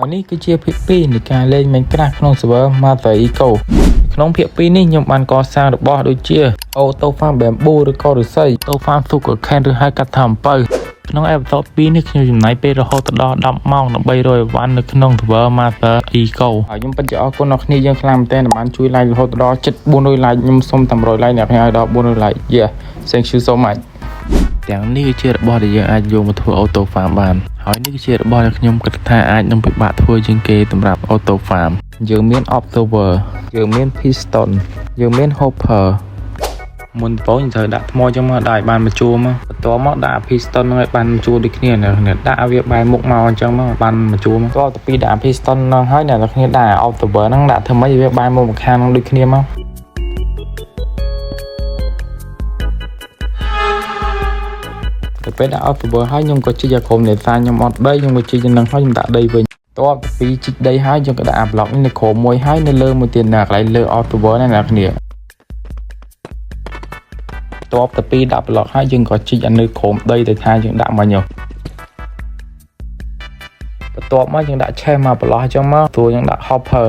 ហើយនេះគឺជាភាគ2នៃការលេង Minecraft ក្នុង server Mother Eco ក្នុងភាគ2នេះខ្ញុំបានកសាងរបស់ដូចជា Auto Farm Bamboo ឬក៏ឫស្សី Auto Farm Sugarcane ឬហៅកាត់ថាអំពៅក្នុងអេពីសូត2នេះខ្ញុំចំណាយពេលរហូតដល់10ម៉ោងដើម្បីរយអីវ៉ាន់នៅក្នុង server Mother Eco ហើយខ្ញុំពិតជាអរគុណដល់គ្នាយើងខ្លាំងមែនទែនដែលបានជួយ like រហូតដល់ជិត400 like ខ្ញុំសុំតែ100 like អ្នកគ្នាឲ្យដល់400 like yeah thank you so much ទាំងនេះគឺជារបស់ដែលយើងអាចយកមកធ្វើ Auto Farm បានហើយនេះគឺជារបស់ដែលខ្ញុំគិតថាអាចនឹងពិបាកធ្វើជាងគេសម្រាប់ Auto Farm យើងមាន Observer យើងមាន Piston យើងមាន Hopper មុនដំបូងយើងត្រូវដាក់ថ្មចឹងមកដាក់ឲ្យបានមួយជួរមកបន្ទាប់មកដាក់ Piston នឹងឲ្យបានមួយជួរដូចគ្នាដាក់ឲ្យវាបែរមុខមកអញ្ចឹងមកបានមួយជួរមកបន្ទាប់ពីដាក់ Piston នឹងហើយអ្នកគ្នាដាក់ Observer ហ្នឹងដាក់ធ្វើម៉េចវាបែរមុខម្ខាងនឹងដូចគ្នាមកពេលដាក់ Observer ហើយខ្ញុំក៏ជីកអាក្រុមនេសាទខ្ញុំអត់ដីខ្ញុំក៏ជីកនឹងហើយខ្ញុំដាក់ដីវិញតបពីជីកដីហើយយើងក៏ដាក់អាប្លុកនេះនៅក្រុមមួយហើយនៅលើមួយទៀតណាកន្លែងលើ Observer ណាអ្នកគ្នាតបពីដាក់ប្លុកហើយយើងក៏ជីកអានៅក្រុមដីទៅថាយើងដាក់មកញោមបន្ទាប់មកយើងដាក់ឆេះមកប្រឡោះអញ្ចឹងមកព្រោះយើងដាក់ Hopper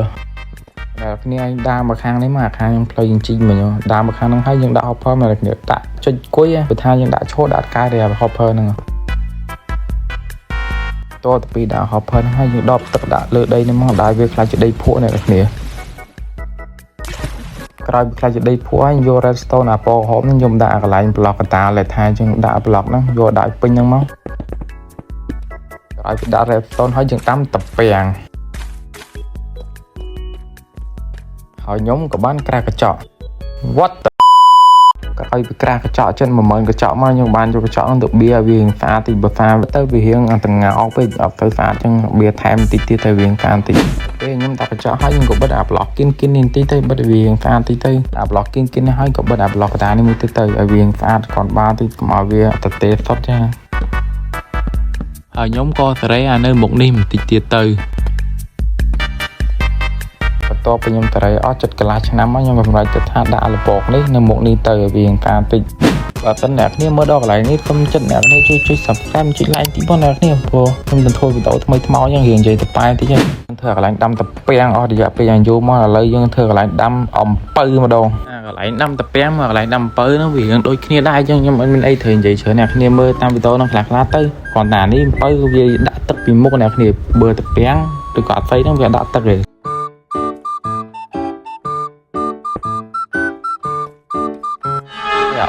អ្នកគ្នាដើរមកខាងនេះមកខាងយើងផ្លូវយើងជីកមកញោមដើរមកខាងហ្នឹងហើយយើងដាក់ Hopper មកអ្នកគ្នាដាក់ចុចគួយបើថាយើងដាក់ឈោដាក់កាយតែ Hopper ហ្នឹងតទៅពីដាក់ Hopper ហ្នឹងហើយយើងដបទឹកដាក់លើដីនេះមកដល់វាខ្លាចជាដីភក់អ្នកគ្នាក្រោយខ្លាចជាដីភក់ហើយយក redstone អាពណ៌ក្រហមហ្នឹងខ្ញុំដាក់កន្លែងប្លុកកតាលេថាយើងដាក់ប្លុកហ្នឹងយកដាក់ពេញហ្នឹងមកក្រោយពីដាក់ redstone ហើយយើងដាំតាពាំងហើយខ្ញុំក៏បានក្រាស់កញ្ចក់ what ក្រោយពីក្រាស់កញ្ចក់ចិន10000កញ្ចក់មកខ្ញុំបានយកកញ្ចក់ហ្នឹងទៅបៀឲ្យវាស្អាតតិចបើស្អាតទៅវារៀងអត់ទាំងអស់ពេកអត់ទៅស្អាតចឹងបៀថែមតិចទៀតទៅវាស្អាតតិចពេលខ្ញុំដាក់កញ្ចក់ហើយខ្ញុំក៏បិទអាប្លុកគិននេះតិចទៅបិទវាស្អាតតិចទៅអាប្លុកគិននេះហើយក៏បិទអាប្លុកកតានេះមួយទៀតទៅឲ្យវាស្អាតគាត់បាតិចកុំឲ្យវាទៅទេសុតចាហើយខ្ញុំក៏សេរីអានៅមុខនេះបន្តិចទៀតទៅបន្ទាប់ពីខ្ញុំតរៃអស់ចិត្តកន្លះឆ្នាំមកខ្ញុំសម្រេចទៅថាដាក់លពកនេះនៅមុខនេះទៅឲ្យវាការតិចបើសិនអ្នកគ្នាមើលដល់កន្លែងនេះសូមចិត្តអ្នកគ្នាជួយ Subscribe ជួយ Like តិចបងអ្នកគ្នាព្រោះខ្ញុំនឹងធ្វើវីដេអូថ្មីថ្មយ៉ាងរៀងនិយាយទៅប៉ែតិចហ្នឹងធ្វើកន្លែងដាំតាពាំងអស់រយៈពេលយ៉ាងយូរមកឥឡូវយើងធ្វើកន្លែងដាំអំពៅម្ដងកន្លែងដាំតាពាំងមកកន្លែងដាំអំពៅហ្នឹងវារៀងដូចគ្នាដែរអញ្ចឹងខ្ញុំអត់មានអីត្រូវនិយាយច្រើនអ្នកគ្នាមើលតាមវីដេអូហ្នឹងខ្លះទៅគ្រាន់តែនេះអំពៅវាដាក់ទឹកពីមុខអ្នកគ្នាបើតាពាំងឬក៏អត់ស្អីហ្នឹងវាដាក់ទឹកទេ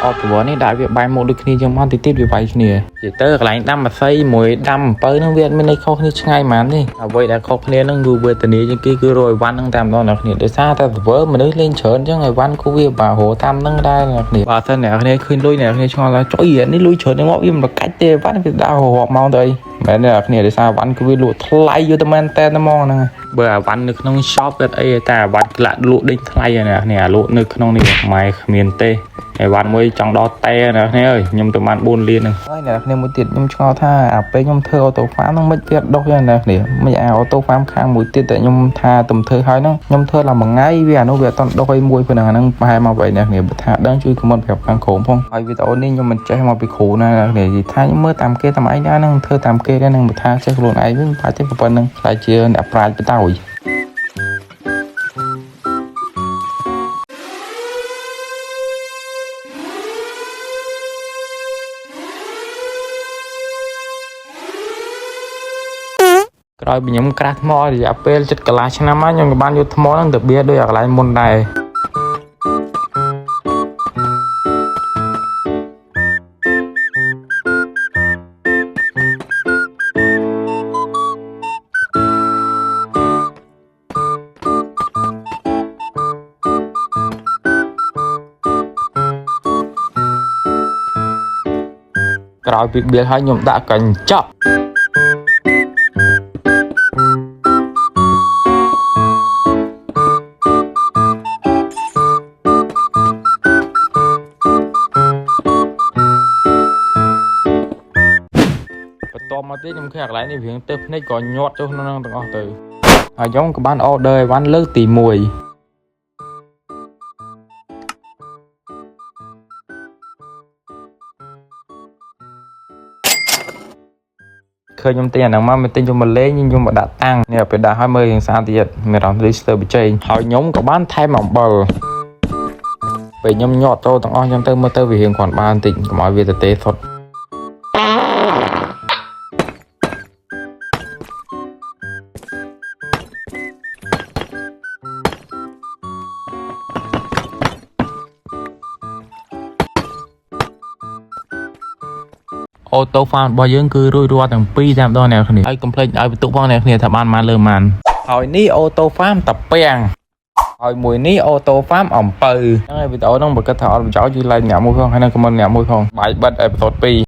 អត់ព្រោះនេះដាក់វាបែរមុខដូចគ្នាចឹងមកតិចទៀតវាវាយគ្នានិយាយទៅកន្លែងដាំម្សៅមួយដាំអំពៅហ្នឹងវាអត់មានអីខុសគ្នាឆ្ងាយហ្មងនេះអ្វីដែលខុសគ្នាហ្នឹងគឺវេទនាជាងគេគឺរយអីវ៉ាន់ហ្នឹងតាមដល់អ្នកគ្នាដោយសារតែ server មនុស្សលេងច្រើនចឹងអីវ៉ាន់គូវាបារោតាមហ្នឹងដែរអ្នកគ្នាបើសិនអ្នកគ្នាឃើញលុយអ្នកគ្នាឆ្ងល់ថាចុយនេះលុយច្រើនហ្នឹងមកវាមិនប្រកាច់ទេអីវ៉ាន់វាដាក់រាប់ម៉ោងទៅអីមែនទេអ្នកគ្នាដោយសារអីវ៉ាន់គឺវាលក់ថ្លៃយូរតែមែនតែហ្មងហ្នឹងបើអីវ៉ាន់នៅក្នុង shop វាអីតែអីវ៉ាន់ក្លាក់លក់ដេញថ្លៃអ្នកគ្នាលក់នៅក្នុងនេះម៉ែគ្មានទេអីវ៉ាន់មួយចង់ដល់តែអ្នកគ្នាអើយខ្ញុំទៅបាន4លានហ្នឹងហើយអ្នកគ្នាមួយទៀតខ្ញុំឆ្ងល់ថាអាពេលខ្ញុំធ្វើ Auto Farm ហ្នឹងមិនវាដុសយ៉ាងអ្នកគ្នាមិនអា Auto Farm ខាងមួយទៀតតែខ្ញុំថាទំធ្វើហើយហ្នឹងខ្ញុំធ្វើឡើងមួយថ្ងៃវាអានោះវាអត់តដុសអីមួយប៉ុណ្ណឹងហ្នឹងប្រហែលមកវិញអ្នកគ្នាបើថាដឹងជួយ comment ប្រាប់ខាងក្រុមផងហើយវីដេអូនេះខ្ញុំមិនចេះមកពីគ្រូណាអ្នកគ្នានិយាយថាខ្ញុំមើលតាមគេតាមឯងដែរហ្នឹងធ្វើតាមគេដែរហ្នឹងបើថាចេះខ្លួនឯងវិញប្រហែលទេប៉ុណ្ណឹងខ្លាចជាអ្នកប្រាជ្ញបតោយក្រោយពីខ្ញុំក្រាស់ថ្មរយៈពេលជិតកន្លះឆ្នាំមកខ្ញុំក៏បានយកថ្មហ្នឹងទៅបៀដូចអាកន្លែងមុនដែរក្រោយពីបៀហើយខ្ញុំដាក់កញ្ចក់មកទៀតខ្ញុំឃើញកន្លែងនេះរៀងទៅភ្នែកក៏ញាត់ចុះក្នុងហ្នឹងទាំងអស់ទៅហើយខ្ញុំក៏បាន order អីវ៉ាន់លើកទី1 เคยยมเตียนหนังมาเป็นยมมาเล่ยยมมาดัดตั้งเนี่ยไปด่าให้เมื่ออย่างซาติดไม่รำดิสเตอร์ไปเจยหอยยมกับบ้านไทยหม่อมเบอร์ไปยมยอดโตต้องอ้อยยมเติมเมื่อเติมวิเหียงก่อนบ้านติ่งกับมาเวียเตะสดโอโต้ฟาร์มบอยยังคือรุ่ยรัวตั้งปีตามตอนแนวนี้ไอ้คอมเพล็กซ์ไอ้ประตูฟังแนวนี้ทำบ้านมาเริ่มมันหอยนี่โอโต้ฟาร์มตับเปียงหอยมวยนี่โอโต้ฟาร์มอ่อมปือยังไงไปต่อต้องบอกกระถางจ่ออยู่ไรหนามมือของให้นั่งกำมันหนามมือของใบบัดไอ้ประตูปี